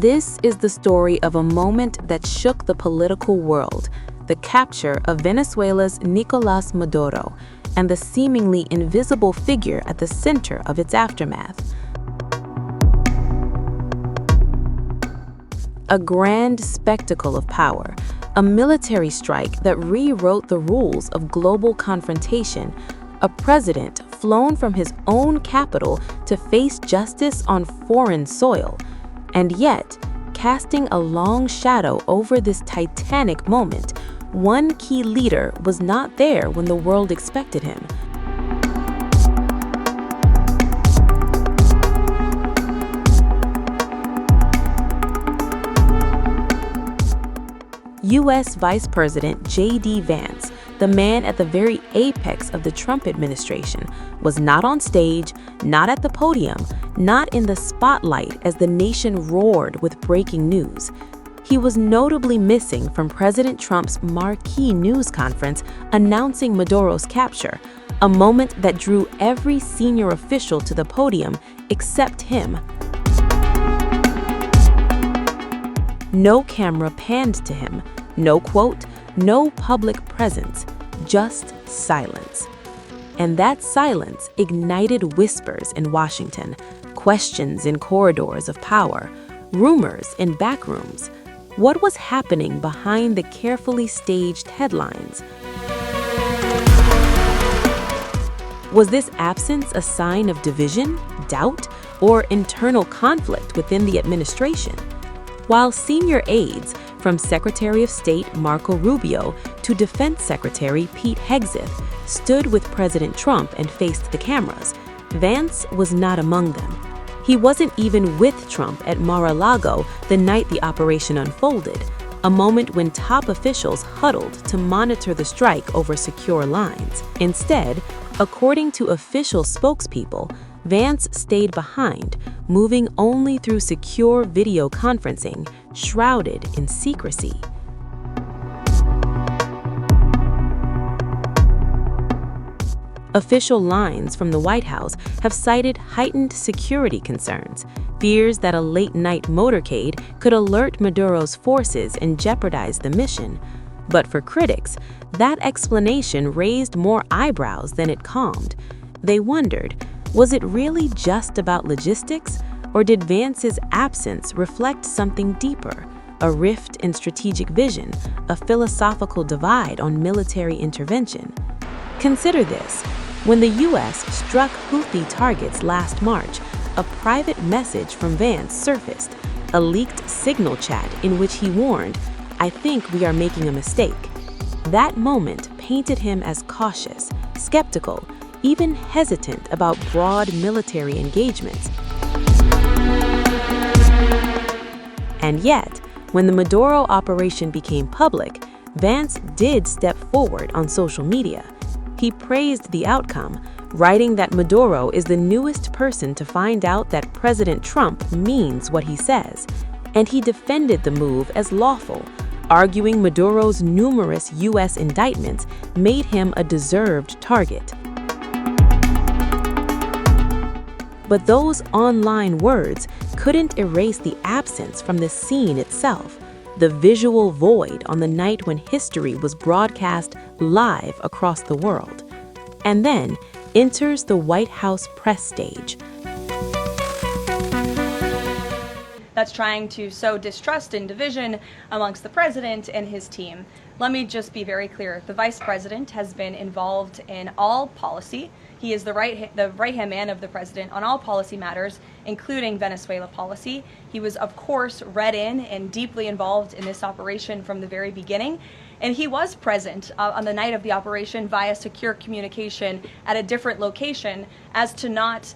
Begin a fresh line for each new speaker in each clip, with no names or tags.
This is the story of a moment that shook the political world, the capture of Venezuela's Nicolás Maduro, and the seemingly invisible figure at the center of its aftermath. A grand spectacle of power, a military strike that rewrote the rules of global confrontation, a president flown from his own capital to face justice on foreign soil, and yet, casting a long shadow over this titanic moment, one key leader was not there when the world expected him. U.S. Vice President J.D. Vance, the man at the very apex of the Trump administration, was not on stage, not at the podium, not in the spotlight as the nation roared with breaking news. He was notably missing from President Trump's marquee news conference announcing Maduro's capture, a moment that drew every senior official to the podium except him. No camera panned to him, no quote, no public presence, just silence. And that silence ignited whispers in Washington, questions in corridors of power, rumors in backrooms. What was happening behind the carefully staged headlines? Was this absence a sign of division, doubt, or internal conflict within the administration? While senior aides, from Secretary of State Marco Rubio to Defense Secretary Pete Hegseth, stood with President Trump and faced the cameras, Vance was not among them. He wasn't even with Trump at Mar-a-Lago the night the operation unfolded, a moment when top officials huddled to monitor the strike over secure lines. Instead, according to official spokespeople, Vance stayed behind, moving only through secure video conferencing, shrouded in secrecy. Official lines from the White House have cited heightened security concerns, fears that a late-night motorcade could alert Maduro's forces and jeopardize the mission. But for critics, that explanation raised more eyebrows than it calmed. They wondered, was it really just about logistics, or did Vance's absence reflect something deeper, a rift in strategic vision, a philosophical divide on military intervention? Consider this. When the U.S. struck Houthi targets last March, a private message from Vance surfaced, a leaked signal chat in which he warned, "I think we are making a mistake." That moment painted him as cautious, skeptical, even hesitant about broad military engagements. And yet, when the Maduro operation became public, Vance did step forward on social media. He praised the outcome, writing that Maduro is the newest person to find out that President Trump means what he says, and he defended the move as lawful, arguing Maduro's numerous U.S. indictments made him a deserved target. But those online words couldn't erase the absence from the scene itself, the visual void on the night when history was broadcast live across the world. And then enters the White House press stage.
That's trying to sow distrust and division amongst the president and his team. Let me just be very clear. The vice president has been involved in all policy. He is the right-hand man of the president on all policy matters, including Venezuela policy. He was, of course, read in and deeply involved in this operation from the very beginning. And he was present on the night of the operation via secure communication at a different location as to not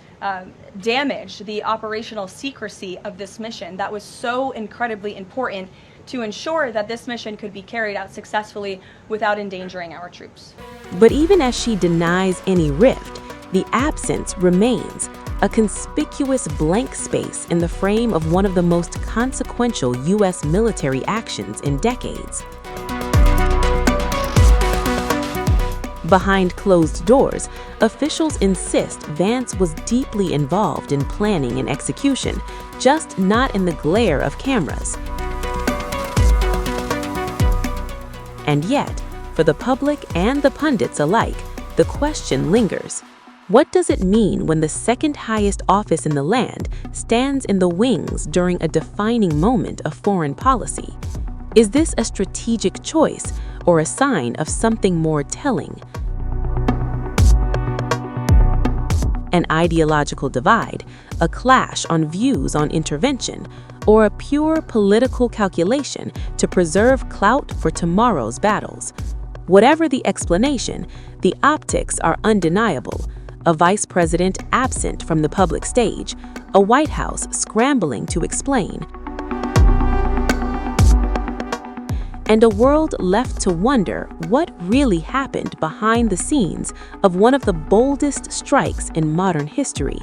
damage the operational secrecy of this mission that was so incredibly important to ensure that this mission could be carried out successfully without endangering our troops.
But even as she denies any rift, the absence remains, a conspicuous blank space in the frame of one of the most consequential U.S. military actions in decades. Behind closed doors, officials insist Vance was deeply involved in planning and execution, just not in the glare of cameras. And yet, for the public and the pundits alike, the question lingers. What does it mean when the second highest office in the land stands in the wings during a defining moment of foreign policy? Is this a strategic choice or a sign of something more telling? An ideological divide, a clash on views on intervention, or a pure political calculation to preserve clout for tomorrow's battles? Whatever the explanation, the optics are undeniable. A vice president absent from the public stage, a White House scrambling to explain, and a world left to wonder what really happened behind the scenes of one of the boldest strikes in modern history.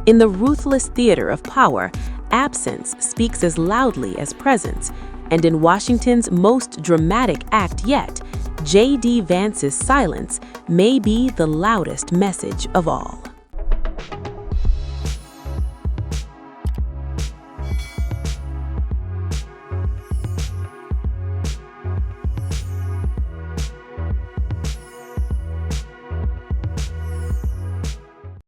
In the ruthless theater of power, absence speaks as loudly as presence, and in Washington's most dramatic act yet, J.D. Vance's silence may be the loudest message of all.